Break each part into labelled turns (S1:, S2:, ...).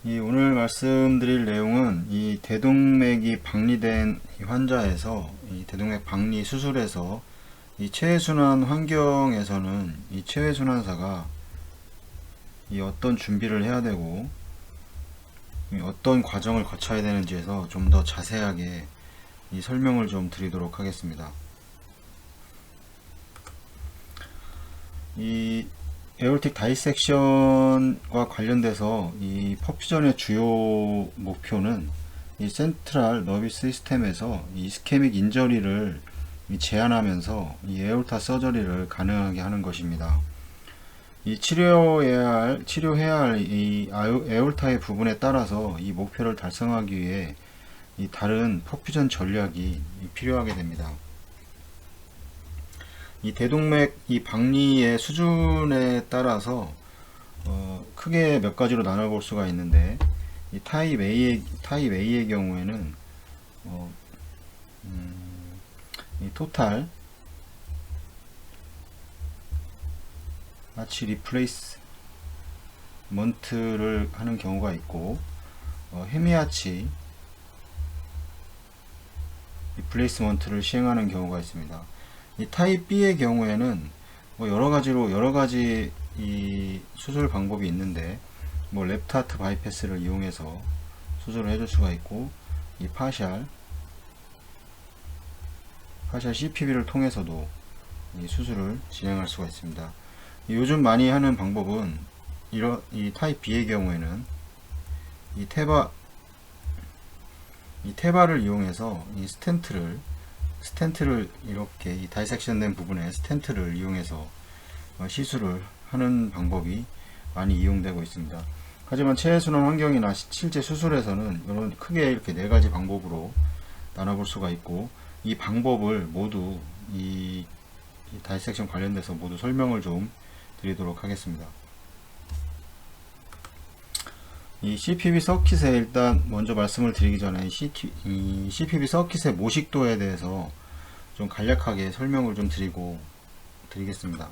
S1: 오늘 말씀드릴 내용은 이 대동맥이 박리된 이 환자에서 이 대동맥 박리 수술에서 이 체외순환 환경에서는 이 체외순환사가 이 어떤 준비를 해야 되고 이 어떤 과정을 거쳐야 되는지에서 좀 더 자세하게 이 설명을 좀 드리도록 하겠습니다. 이 에어틱 다이섹션과 관련돼서 이 퍼퓨전의 주요 목표는 이 센트럴 너비스 시스템에서 이 이스케믹 인저리를 제한하면서 이 에올타 서저리를 가능하게 하는 것입니다. 이 치료해야 할 이 에올타의 부분에 따라서 이 목표를 달성하기 위해 이 다른 퍼퓨전 전략이 필요하게 됩니다. 이 대동맥 이 박리의 수준에 따라서 크게 몇 가지로 나눠볼 수가 있는데, 이 타입 A의 경우에는 이 토탈 아치 리플레이스먼트를 하는 경우가 있고, 헤미아치 리플레이스먼트를 시행하는 경우가 있습니다. 이 타입 B의 경우에는 여러 가지 이 수술 방법이 있는데, 랩트 하트 바이패스를 이용해서 수술을 해줄 수가 있고, 이 파샬 CPB를 통해서도 이 수술을 진행할 수가 있습니다. 요즘 많이 하는 방법은 이 타입 B의 경우에는 이 테바를 이용해서 이 스텐트를 이렇게 이 다이섹션 된 부분에 스텐트를 이용해서 시술을 하는 방법이 많이 이용되고 있습니다. 하지만 체외순환 환경이나 실제 수술에서는 이런 크게 이렇게 네 가지 방법으로 나눠볼 수가 있고, 이 방법을 모두 이 다이섹션 관련돼서 모두 설명을 좀 드리도록 하겠습니다. 이 CPB 서킷에 일단 먼저 말씀을 드리기 전에 이 CPB 서킷의 모식도에 대해서 좀 간략하게 설명을 좀 드리겠습니다.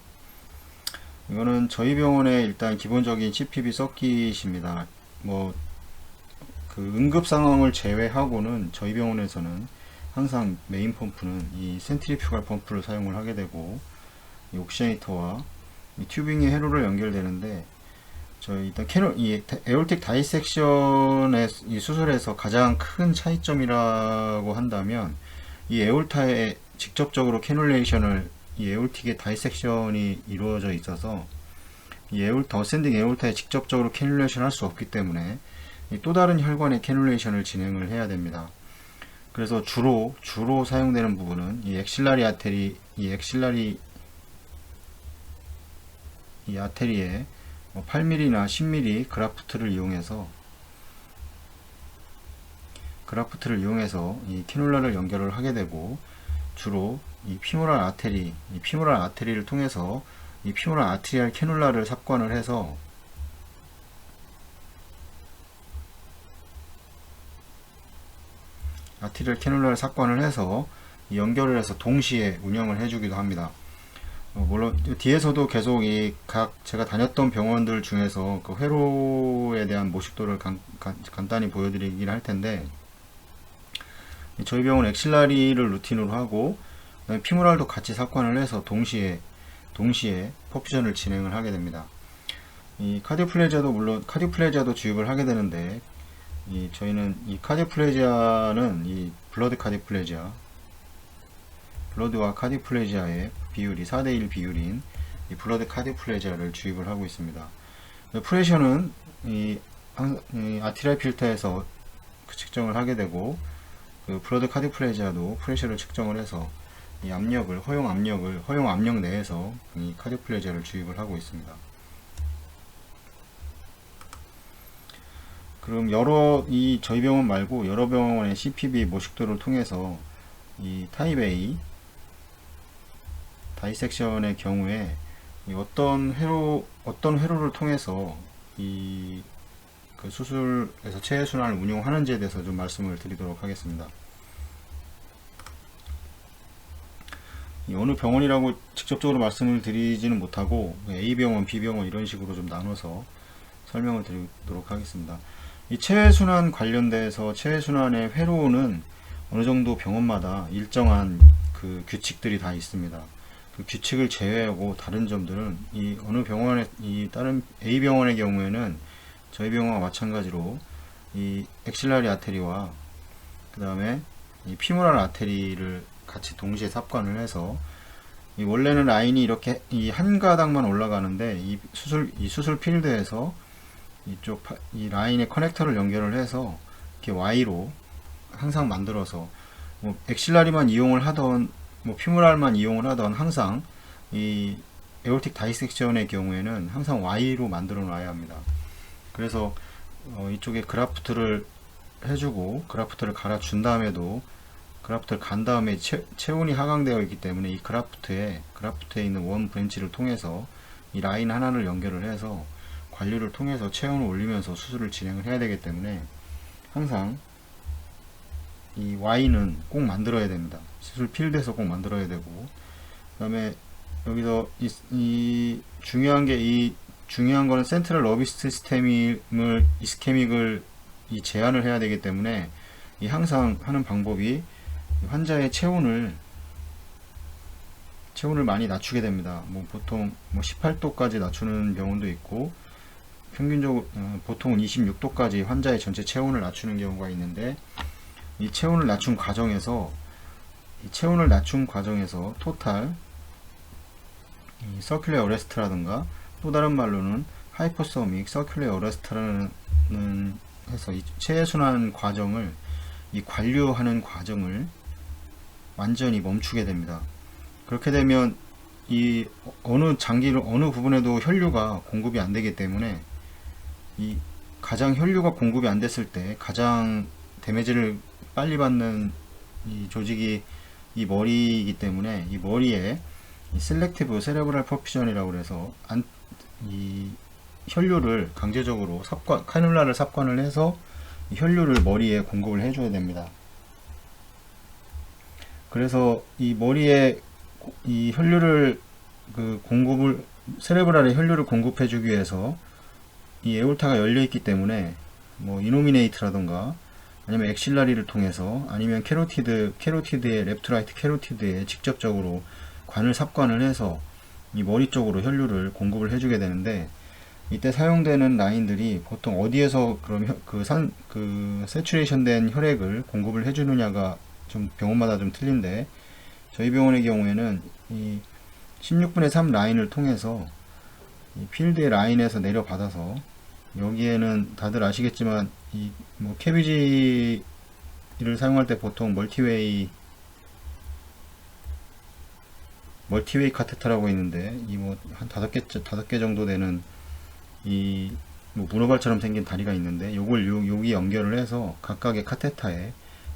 S1: 이거는 저희 병원의 일단 기본적인 CPB 서킷입니다. 그 응급 상황을 제외하고는 저희 병원에서는 항상 메인 펌프는 이 센트리퓨갈 펌프를 사용을 하게 되고, 이 옥시네이터와 이 튜빙이 회로로 연결되는데, 저희 일단 이 에올틱 다이섹션의 이 수술에서 가장 큰 차이점이라고 한다면, 이 에올타에 직접적으로 캐놀레이션을 이 에올틱의 다이섹션이 이루어져 있어서 이 어센딩 에올타에 직접적으로 캐놀레이션 할 수 없기 때문에 또 다른 혈관의 캐놀레이션을 진행을 해야 됩니다. 그래서 주로 사용되는 부분은 이 엑실라리 아테리, 이 아테리에 8mm나 10mm 그라프트를 이용해서 이 캐놀라를 연결을 하게 되고, 주로 이 피모랄 아테리를 통해서 이 피모랄 아트리알 캐놀라를 삽관을 해서 연결을 해서 동시에 운영을 해주기도 합니다. 물론 뒤에서도 계속 제가 다녔던 병원들 중에서 그 회로에 대한 모식도를 간단히 보여드리긴 할 텐데, 저희 병원 엑실라리를 루틴으로 하고 피모랄도 같이 삽관을 해서 동시에 퍼퓨전을 진행을 하게 됩니다. 이 카디오플레지아도 주입을 하게 되는데, 저희는 이 카디오플레지아는 이 블러드와 카디오플레지아의 비율이 4:1 비율인 이 블러드 카디오플레지아를 주입을 하고 있습니다. 프레셔는 이 아티리얼 필터에서 측정을 하게 되고, 그 블러드 카디오플레지아도 프레셔를 측정을 해서 이 허용 압력 내에서 이 카디오플레지아를 주입을 하고 있습니다. 그럼 저희 병원 말고 여러 병원의 CPB 모식도를 통해서 이 타입 A 다이섹션의 경우에 어떤 회로를 통해서 그 수술에서 체외순환을 운용하는지에 대해서 좀 말씀을 드리도록 하겠습니다. 어느 병원이라고 직접적으로 말씀을 드리지는 못하고 A병원, B병원 이런 식으로 좀 나눠서 설명을 드리도록 하겠습니다. 이 체외순환 관련돼서 체외순환의 회로는 어느 정도 병원마다 일정한 그 규칙들이 다 있습니다. 그 규칙을 제외하고 다른 점들은 이 어느 병원에 이 다른 A 병원의 경우에는 저희 병원과 마찬가지로 이 엑실라리 아테리와 그 다음에 이 피모랄 아테리를 같이 동시에 삽관을 해서 이 원래는 라인이 이렇게 이 한 가닥만 올라가는데 이 수술 필드에서 이 라인의 커넥터를 연결을 해서 이렇게 Y로 항상 만들어서 뭐 엑실라리만 이용을 하던 뭐 피모랄만 이용을 하던 항상 이 에오틱 다이섹션의 경우에는 항상 Y로 만들어 놔야 합니다. 그래서 이쪽에 그라프트를 해주고 그라프트를 갈아준 다음에도 그라프트를 간 다음에 체온이 하강되어 있기 때문에 이 그라프트에 있는 원 브랜치를 통해서 이 라인 하나를 연결을 해서 관리를 통해서 체온을 올리면서 수술을 진행을 해야 되기 때문에 항상 이 Y는 꼭 만들어야 됩니다. 수술 필드에서 꼭 만들어야 되고, 그 다음에 여기서 중요한 거는 센트럴 러비스 이스케믹을 제한을 해야 되기 때문에 이 항상 하는 방법이 환자의 체온을 많이 낮추게 됩니다. 뭐 보통 18도까지 낮추는 병원도 있고 평균적으로 보통은 26도까지 환자의 전체 체온을 낮추는 경우가 있는데 이 체온을 낮춘 과정에서 토탈 서큘레 어레스트라든가 또 다른 말로는 하이퍼소믹 서큘레 어레스트라는 해서 이 체외순환 과정을 이 관류하는 과정을 완전히 멈추게 됩니다. 그렇게 되면 이 어느 부분에도 혈류가 공급이 안 되기 때문에 이 가장 혈류가 공급이 안 됐을 때 가장 데미지를 빨리 받는 이 조직이 이 머리이기 때문에 이 머리에 이 셀렉티브 세레브랄 퍼퓨전이라고 그래서 이 혈류를 강제적으로 카뉼라를 삽관을 해서 이 혈류를 머리에 공급을 해줘야 됩니다. 그래서 이 머리에 이 혈류를 세레브랄에 혈류를 공급해주기 위해서 이 에올타가 열려 있기 때문에 뭐 이노미네이트라던가 아니면 엑실라리를 통해서 아니면 캐로티드의 랩트라이트 캐로티드에 직접적으로 삽관을 해서 이 머리 쪽으로 혈류를 공급을 해주게 되는데 이때 사용되는 라인들이 보통 어디에서 그럼 세츄레이션 된 혈액을 공급을 해주느냐가 좀 병원마다 좀 틀린데 저희 병원의 경우에는 이 16분의 3 라인을 통해서 이 필드의 라인에서 내려받아서 여기에는 다들 아시겠지만 이 뭐 캐비지를 사용할 때 보통 멀티웨이 카테터라고 있는데 이 뭐 한 5개 정도 되는 이 뭐 문어발처럼 생긴 다리가 있는데 요걸 여기 연결을 해서 각각의 카테터에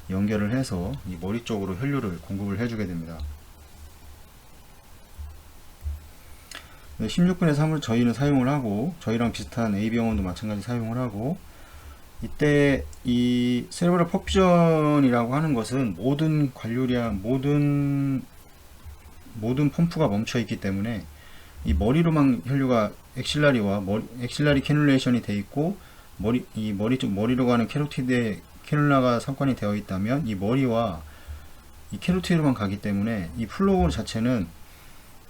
S1: 연결을 해서 이 머리 쪽으로 혈류를 공급을 해주게 됩니다. 16분의 3을 저희는 사용을 하고 저희랑 비슷한 A병원도 마찬가지 사용을 하고 이때 이 세레브럴 퍼퓨전이라고 하는 것은 모든 관료량 모든 펌프가 멈춰 있기 때문에 이 머리로만 혈류가 엑실라리 캐뉼레이션이 되어 있고 머리로 가는 캐로티드에 캐뉼라가 삽관이 되어 있다면 이 머리와 이 캐로티드로만 가기 때문에 이 플로우 자체는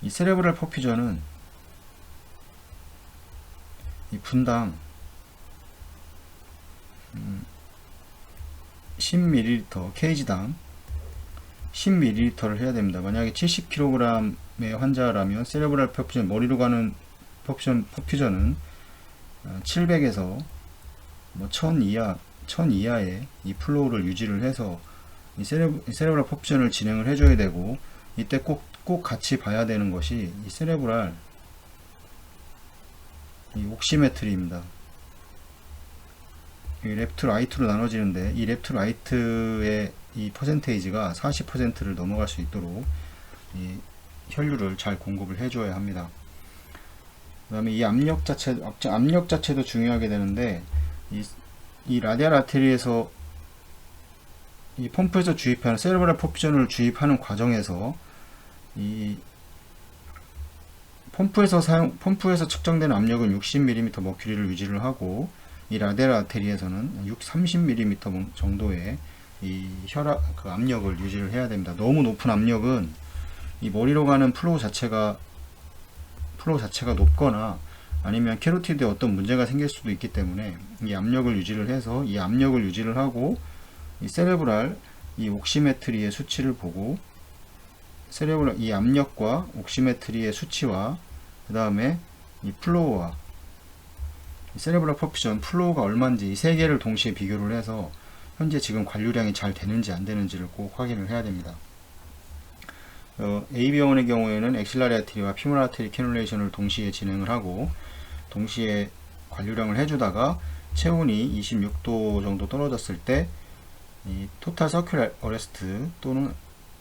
S1: 이 세레브럴 퍼퓨전은 이 분당 10ml 케이지당 10ml를 해야 됩니다. 만약에 70kg의 환자라면 세레브랄 퍼퓨전 머리로 가는 퍼퓨전은 700에서 뭐 1000 이하의 이 플로우를 유지를 해서 이 세레브랄 퍼퓨전을 진행을 해줘야 되고 이때 꼭 같이 봐야 되는 것이 이 세레브랄 이 옥시메트리입니다. 이 랩트 라이트로 나눠지는데 이 랩트 라이트의 이 퍼센테이지가 40%를 넘어갈 수 있도록 이 혈류를 잘 공급을 해줘야 합니다. 그 다음에 이 압력 자체도 중요하게 되는데 이 라디알 아테리에서 이 펌프에서 주입하는 세레브랄 퍼퓨전을 주입하는 과정에서 이 펌프에서 측정되는 압력은 60mm 머큐리를 유지를 하고 이 라데랄 아테리에서는 30mm 정도의 이 혈압 그 압력을 유지를 해야 됩니다. 너무 높은 압력은 이 머리로 가는 플로우 자체가 높거나 아니면 캐로티드에 어떤 문제가 생길 수도 있기 때문에 이 압력을 유지를 해서 이 압력을 유지를 하고 이 세레브랄 이 옥시메트리의 수치를 보고 세레브랄 이 압력과 옥시메트리의 수치와 그 다음에 이 플로우와 세레브랄 퍼퓨전 플로우가 얼마인지 이 세 개를 동시에 비교를 해서 현재 지금 관류량이 잘 되는지 안 되는지를 꼭 확인을 해야 됩니다. A병원의 경우에는 엑실라리 아테리와 피모랄 아테리 캐놀레이션을 동시에 진행을 하고 동시에 관류량을 해주다가 체온이 26도 정도 떨어졌을 때 이 토탈 서큘레 어레스트 또는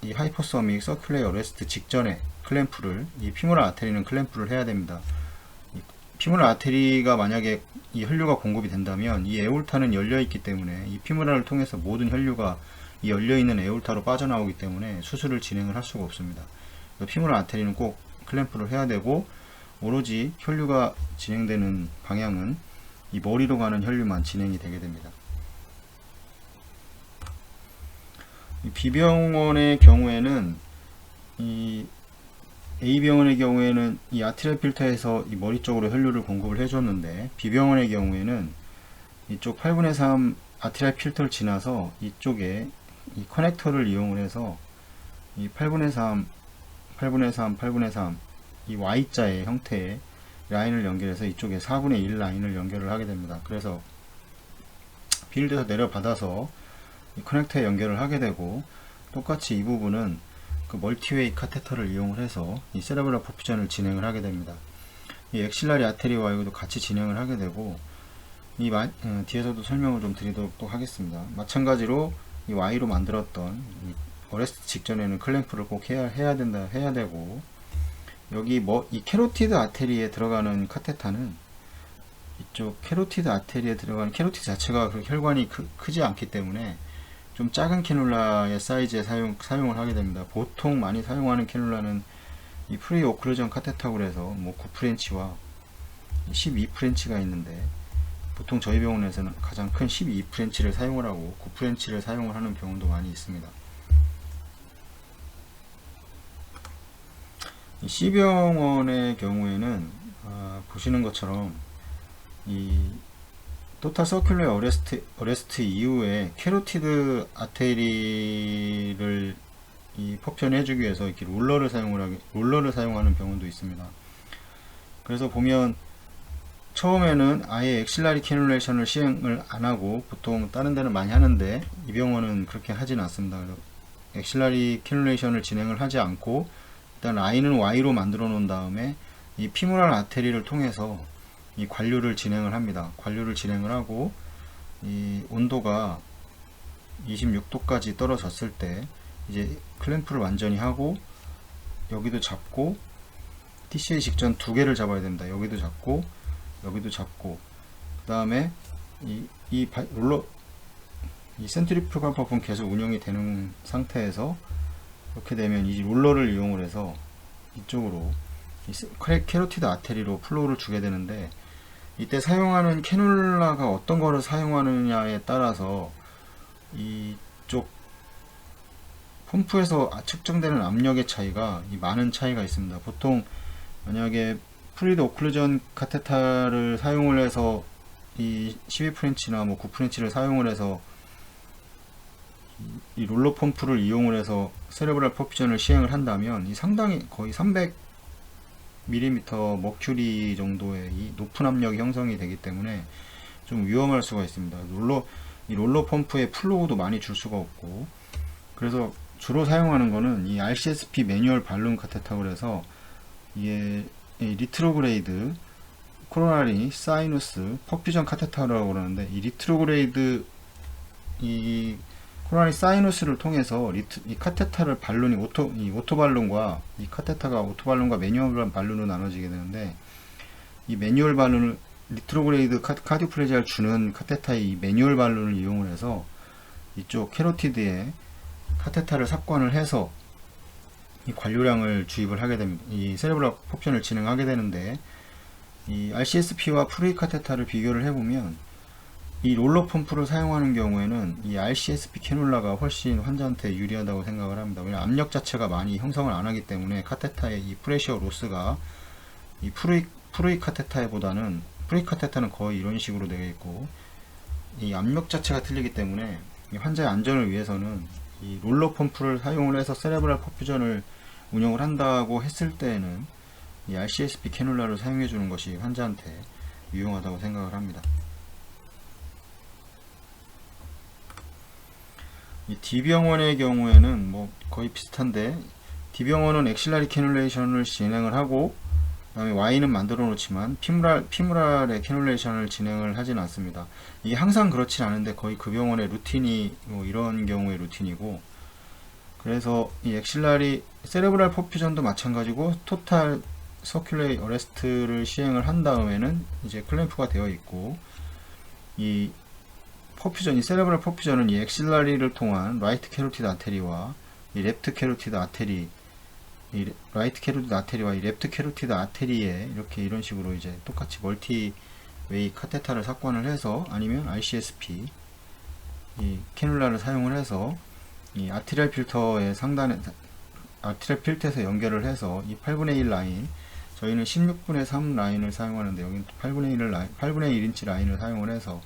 S1: 이 하이퍼소믹 서큘레 어레스트 직전에 클램프를 이 피모랄 아테리는 클램프를 해야 됩니다. 피모랄 아테리가 만약에 이 혈류가 공급이 된다면 이 에올타는 열려 있기 때문에 이 피모랄을 통해서 모든 혈류가 이 열려 있는 에올타로 빠져나오기 때문에 수술을 진행을 할 수가 없습니다. 피모랄 아테리는 꼭 클램프를 해야 되고 오로지 혈류가 진행되는 방향은 이 머리로 가는 혈류만 진행이 되게 됩니다. 이 B병원의 경우에는 이 A병원의 경우에는 이 아트리얼 필터에서 이 머리 쪽으로 혈류를 공급을 해줬는데 B병원의 경우에는 이쪽 8분의 3 아트리얼 필터를 지나서 이쪽에 이 커넥터를 이용을 해서 이 8분의 3, 8분의 3, 8분의 3 이 Y자의 형태의 라인을 연결해서 이쪽에 4분의 1 라인을 연결을 하게 됩니다. 그래서 필드에서 내려받아서 이 커넥터에 연결을 하게 되고 똑같이 이 부분은 그 멀티웨이 카테터를 이용을 해서 이 세레브랄 퍼퓨전을 진행을 하게 됩니다. 이 엑실라리 아테리와 이것도 같이 진행을 하게 되고 이 뒤에서도 설명을 좀 드리도록 하겠습니다. 마찬가지로 이 Y로 만들었던 이 어레스트 직전에는 클램프를 꼭 해야 되고 여기 이 캐로티드 아테리에 들어가는 카테타는 이쪽 캐로티드 아테리에 들어가는 캐로티드 자체가 혈관이 크지 않기 때문에 좀 작은 캐놀라의 사이즈에 사용을 하게 됩니다. 보통 많이 사용하는 캐놀라는 이 프리 오클루전 카테타고 해서 뭐 9프렌치와 12프렌치가 있는데 보통 저희 병원에서는 가장 큰 12프렌치를 사용을 하고 9프렌치를 사용을 하는 병원도 많이 있습니다. 이 C병원의 경우에는 보시는 것처럼 이 토탈 서큘러 어레스트 이후에 캐로티드 아테리를 이 퍼퓨전해 주기 위해서 이렇게 롤러를 사용하는 병원도 있습니다. 그래서 보면 처음에는 아예 엑실라리 캐놀레이션을 시행을 안 하고 보통 다른 데는 많이 하는데 이 병원은 그렇게 하진 않습니다. 그래서 엑실라리 캐놀레이션을 진행을 하지 않고 일단 라인은 Y로 만들어 놓은 다음에 이 피모랄 아테리를 통해서 이 관류를 진행을 합니다. 관류를 진행을 하고 이 온도가 26도까지 떨어졌을 때 이제 클램프를 완전히 하고 여기도 잡고 TCA 직전 두 개를 잡아야 됩니다. 여기도 잡고 여기도 잡고 그 다음에 이 센트리퓨갈 펌프는 계속 운영이 되는 상태에서 이렇게 되면 이 롤러를 이용을 해서 이쪽으로 캐로티드 아테리로 플로우를 주게 되는데 이때 사용하는 캐놀라가 어떤 거를 사용하느냐에 따라서 이쪽 펌프에서 측정되는 압력의 차이가 많은 차이가 있습니다. 보통 만약에 프리드 오클루전 카테타를 사용을 해서 이 12프렌치나 뭐 9프렌치를 사용을 해서 이 롤러 펌프를 이용을 해서 세레브랄 퍼퓨전을 시행을 한다면 이 상당히 거의 300mm 머큐리 정도의 이 높은 압력이 형성이 되기 때문에 좀 위험할 수가 있습니다. 이 롤러 펌프에 플로우도 많이 줄 수가 없고 그래서 주로 사용하는 거는 이 RCSP 매뉴얼 발룬 카테타고 해서 이게 리트로그레이드 코로나리 사이누스 퍼퓨전 카테타라고 그러는데 이 리트로그레이드 이 코로나리 사이누스를 통해서 이 카테타를 발룬이 오토발룬과 이 카테타가 오토발룬과 매뉴얼 발룬으로 나눠지게 되는데 이 매뉴얼 발룬을 리트로그레이드 카디오플레지아를 주는 카테타의 이 매뉴얼 발룬을 이용을 해서 이쪽 캐로티드에 카테타를 삽관을 해서 이 관류량을 주입을 하게 됩니다. 이 세레브랄 퍼퓨전을 진행하게 되는데 이 RCSP와 프리 카테타를 비교를 해보면 이 롤러 펌프를 사용하는 경우에는 이 RCSP 캐놀라가 훨씬 환자한테 유리하다고 생각을 합니다. 왜냐하면 압력 자체가 많이 형성을 안 하기 때문에 카테타의 이 프레셔 로스가 이 프루이 카테타보다는, 프루이 카테타는 거의 이런 식으로 되어 있고, 이 압력 자체가 틀리기 때문에 이 환자의 안전을 위해서는 이 롤러 펌프를 사용을 해서 세레브랄 퍼퓨전을 운영을 한다고 했을 때에는 이 RCSP 캐놀라를 사용해 주는 것이 환자한테 유용하다고 생각을 합니다. 이 D병원의 경우에는 뭐 거의 비슷한데, D병원은 엑실라리 캐놀레이션을 진행을 하고, 그 다음에 Y는 만들어 놓지만 피무랄의 캐놀레이션을 진행을 하진 않습니다. 이게 항상 그렇진 않은데 거의 그 병원의 루틴이 뭐 이런 경우의 루틴이고, 그래서 이 엑실라리 세레브랄 퍼퓨전도 마찬가지고 토탈 서큘레이 어레스트를 시행을 한 다음에는 이제 클램프가 되어 있고, 이 퍼퓨전, 이 세레브랄 퍼퓨전은 이 엑실라리를 통한 라이트 캐로티드 아테리와 이 랩트 캐로티드 아테리, 이 라이트 캐로티드 아테리와 이 랩트 캐로티드 아테리에 이렇게 이런 식으로 이제 똑같이 멀티웨이 카테타를 삽관을 해서, 아니면 RCSP 이 캐놀라를 사용을 해서 이 아티리얼 필터의 상단에, 아티리얼 필터에서 연결을 해서 이 8분의 1 라인, 저희는 16분의 3 라인을 사용하는데 여기는 8분의 1 라인, 8분의 1인치 라인을 사용을 해서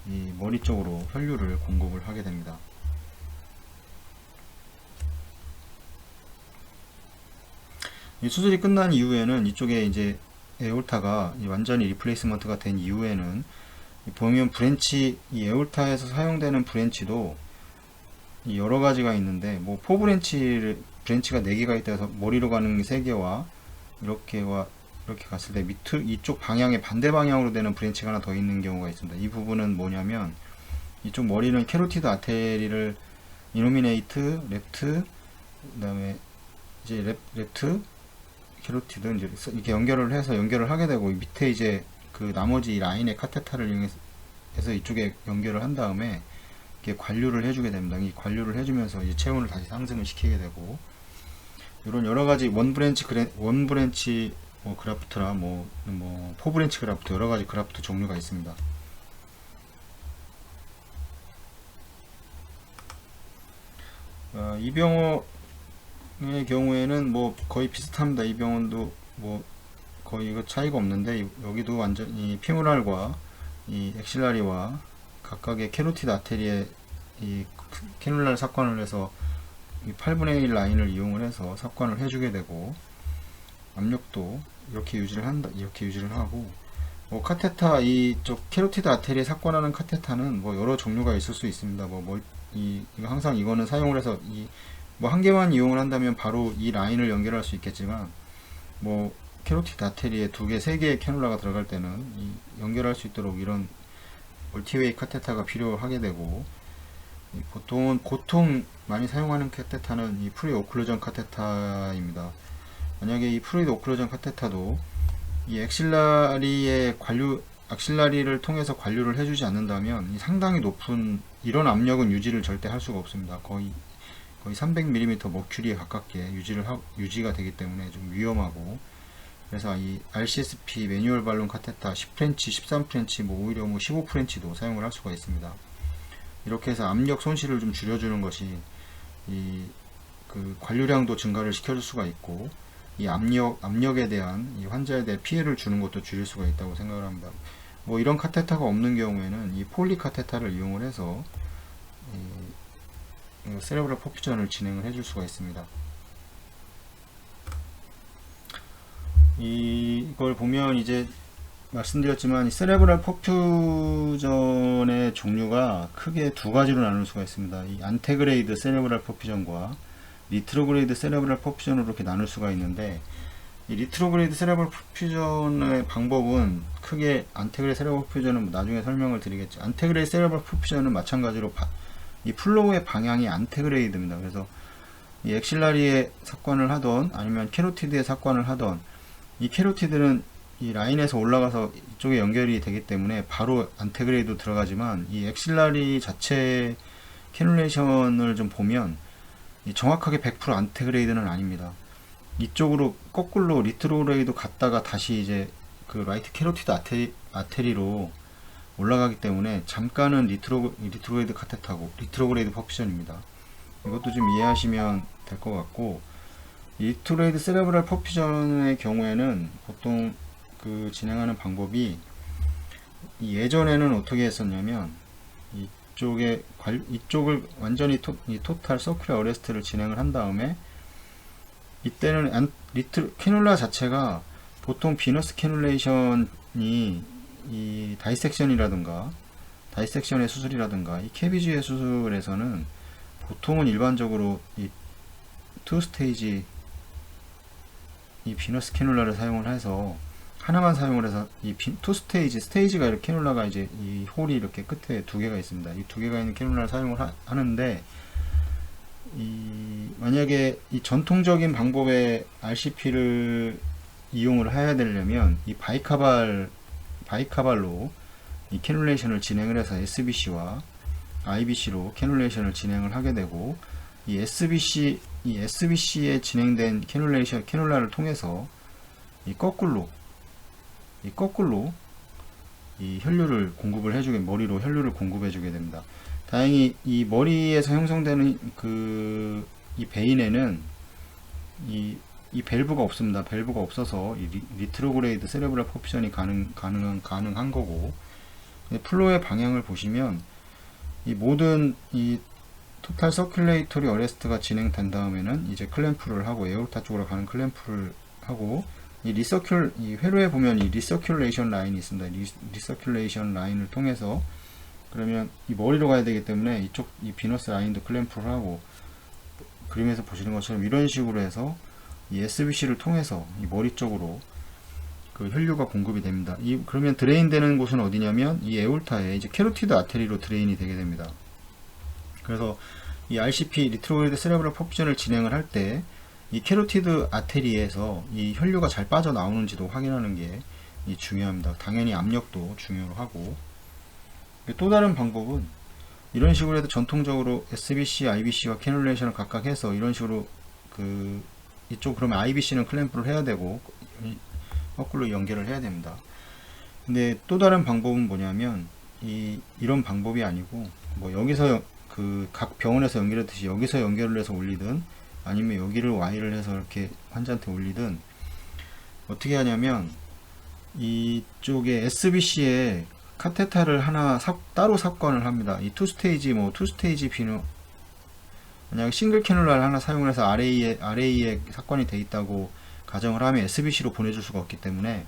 S1: 이 머리 쪽으로 혈류를 공급을 하게 됩니다. 이 수술이 끝난 이후에는 이쪽에 이제 에올타가 완전히 리플레이스먼트가 된 이후에는 보면 브랜치, 이 에올타에서 사용되는 브랜치도 여러 가지가 있는데, 뭐 브랜치가 4개가 있다 해서 머리로 가는 3개와 이렇게 갔을 때 이쪽 방향에 반대 방향으로 되는 브랜치가 하나 더 있는 경우가 있습니다. 이 부분은 뭐냐면, 이쪽 머리는 캐로티드 아테리를 이노미네이트, 랩트, 그 다음에 이제 랩트, 캐로티드 이제 이렇게 연결을 해서 연결을 하게 되고, 밑에 이제 그 나머지 라인의 카테타를 이용해서 이쪽에 연결을 한 다음에 이렇게 관류를 해주게 됩니다. 이 관류를 해주면서 이제 체온을 다시 상승을 시키게 되고, 이런 여러 가지 원 브랜치 뭐 그라프트나 뭐 4브랜치 그라프트, 여러 가지 그라프트 종류가 있습니다. 이 병원의 경우에는 뭐 거의 비슷합니다. 이 병원도 뭐 거의 이거 차이가 없는데, 여기도 완전히 피무랄과 이 엑실라리와 각각의 캐로티드 아테리에 이 캐놀라를 삽관을 해서 이 8분의 1 라인을 이용을 해서 삽관을 해주게 되고, 압력도 이렇게 유지를 하고, 뭐 카테타, 이쪽 캐로티드 아테리에 삽관하는 카테타는 뭐 여러 종류가 있을 수 있습니다. 이거 항상 이거는 사용을 해서 뭐 한 개만 이용을 한다면 바로 이 라인을 연결할 수 있겠지만, 뭐 캐로티드 아테리에 2개, 3개의 캐놀라가 들어갈 때는 연결할 수 있도록 이런 멀티웨이 카테타가 필요하게 되고, 보통 많이 사용하는 카테타는 이 프루이드 오클루전 카테타입니다. 만약에 이 프루이드 오클루전 카테타도 이 악실라리를 통해서 관류를 해주지 않는다면 상당히 높은 이런 압력은 유지를 절대 할 수가 없습니다. 거의 300mm 머큐리에 가깝게 유지가 되기 때문에 좀 위험하고, 그래서 이 RCSP 매뉴얼 발론 카테타 10프렌치, 13프렌치, 뭐 오히려 뭐 15프렌치도 사용을 할 수가 있습니다. 이렇게 해서 압력 손실을 좀 줄여주는 것이 그 관류량도 증가를 시켜줄 수가 있고, 이 압력에 대한 이 환자에 대한 피해를 주는 것도 줄일 수가 있다고 생각을 합니다. 뭐 이런 카테타가 없는 경우에는 이 폴리 카테타를 이용을 해서 세레브랄 퍼퓨전을 진행을 해줄 수가 있습니다. 이걸 보면 이제 말씀드렸지만, 이 세레브랄 퍼퓨전의 종류가 크게 2가지로 나눌 수가 있습니다. 이 안테그레이드 세레브랄 퍼퓨전과 리트로그레이드 세레브랄 퍼퓨전으로 이렇게 나눌 수가 있는데, 이 리트로그레이드 세레브랄 퍼퓨전의 방법은 크게, 안테그레이드 세레브랄 퍼퓨전은 나중에 설명을 드리겠죠. 안테그레이드 세레브랄 퍼퓨전은 마찬가지로 이 플로우의 방향이 안테그레이드입니다. 그래서 이 엑실라리에 삽관을 하던 아니면 캐로티드에 삽관을 하던, 이 캐로티드는 이 라인에서 올라가서 이쪽에 연결이 되기 때문에 바로 안테그레이드 들어가지만, 이 엑실라리 자체 캐놀레이션을 좀 보면 정확하게 100% 안테그레이드는 아닙니다. 이쪽으로 거꾸로 리트로그레이드 갔다가 다시 이제 그 라이트 캐로티드 아테리로 올라가기 때문에 잠깐은 리트로그레이드 카테타고 리트로그레이드 퍼퓨전입니다. 이것도 좀 이해하시면 될 것 같고, 리트로그레이드 세레브랄 퍼퓨전의 경우에는 보통 그 진행하는 방법이 예전에는 어떻게 했었냐면 이쪽을 완전히 토탈 서큘러 어레스트를 진행을 한 다음에 이때는 캐뉼라 자체가 보통 비너스 캐뉼레이션이 이 다이섹션의 수술이라든가 이 캐비지의 수술에서는 보통은 일반적으로 이 투스테이지 이 비너스 캐뉼라를 사용을 해서 하나만 사용을 해서 이 스테이지가 이렇게 캐뉼라가 이제 이 홀이 이렇게 끝에 두 개가 있습니다. 이 두 개가 있는 캐뉼라를 사용을 하는데 만약에 이 전통적인 방법의 RCP를 이용을 해야 되려면 이 바이카발로 이 캐뉼레이션을 진행을 해서 SBC와 IBC로 캐뉼레이션을 진행을 하게 되고, 이 SBC에 진행된 캐뉼라를 통해서 거꾸로 이 혈류를 공급을 해주게, 머리로 혈류를 공급해주게 됩니다. 다행히 이 머리에서 형성되는 이 베인에는 이 밸브가 없습니다. 밸브가 없어서 이 리트로그레이드 세레브랄 퍼퓨전이 가능한 거고, 플로의 방향을 보시면 이 모든 이 토탈 서큘레이터리 어레스트가 진행된 다음에는 이제 클램프를 하고 에오르타 쪽으로 가는 클램프를 하고, 이 회로에 보면 이 리서큘레이션 라인이 있습니다. 리서큘레이션 라인을 통해서 그러면 이 머리로 가야 되기 때문에 이 비너스 라인도 클램프를 하고, 그림에서 보시는 것처럼 이런 식으로 해서 이 SBC를 통해서 이 머리 쪽으로 그 혈류가 공급이 됩니다. 그러면 드레인 되는 곳은 어디냐면 이 에올타에 이제 캐로티드 아테리로 드레인이 되게 됩니다. 그래서 이 RCP 리트로그레이드 세레브랄 퍼퓨전을 진행을 할 때 이 캐로티드 아테리에서 이 혈류가 잘 빠져나오는지도 확인하는 게 중요합니다. 당연히 압력도 중요로 하고, 또 다른 방법은 이런 식으로 해서 전통적으로 SBC, IBC와 캐뉼레이션을 각각 해서 이런 식으로 이쪽 그러면 IBC는 클램프를 해야 되고 거꾸로 연결을 해야 됩니다. 근데 또 다른 방법은 뭐냐면 이런 방법이 아니고 뭐 여기서 각 병원에서 연결했듯이 여기서 연결을 해서 올리든 아니면 여기를 와이를 해서 이렇게 환자한테 올리든 어떻게 하냐면 이쪽에 SBC에 카테타를 하나 따로 삽관을 합니다. 이 투스테이지 비누, 만약 싱글 캐뉼라를 하나 사용을 해서 RA에 삽관이 돼 있다고 가정을 하면 SBC로 보내줄 수가 없기 때문에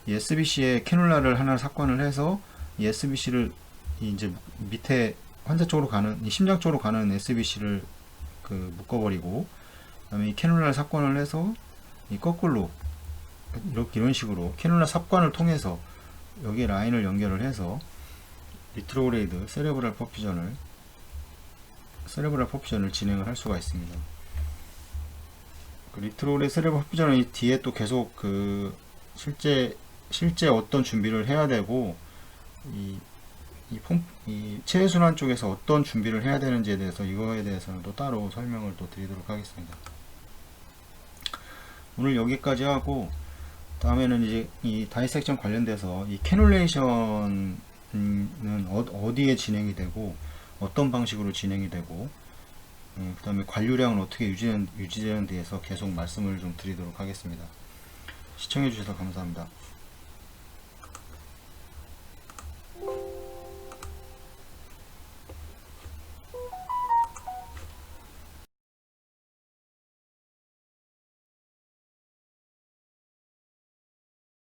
S1: 이 SBC에 캐뉼라를 하나 삽관을 해서 이 SBC를 이제 밑에 환자 쪽으로 가는, 이 심장 쪽으로 가는 SBC를 묶어버리고, 그 다음에 이 캐뉼라를 삽관을 해서 이 거꾸로 이런 식으로 캐뉼라 삽관을 통해서 여기 라인을 연결을 해서 리트로그레이드 세레브랄 퍼퓨전을 진행을 할 수가 있습니다. 리트로그레이드 세레브랄 퍼퓨전은 이 뒤에 또 계속 실제 어떤 준비를 해야 되고 이 체외순환 쪽에서 어떤 준비를 해야 되는지에 대해서 이거에 대해서는 또 따로 설명을 또 드리도록 하겠습니다. 오늘 여기까지 하고, 다음에는 이제 이 다이섹션 관련돼서 이 캐뉼레이션은 어디에 진행이 되고 어떤 방식으로 진행이 되고 그 다음에 관류량은 어떻게 유지되는 데에서 계속 말씀을 좀 드리도록 하겠습니다. 시청해 주셔서 감사합니다.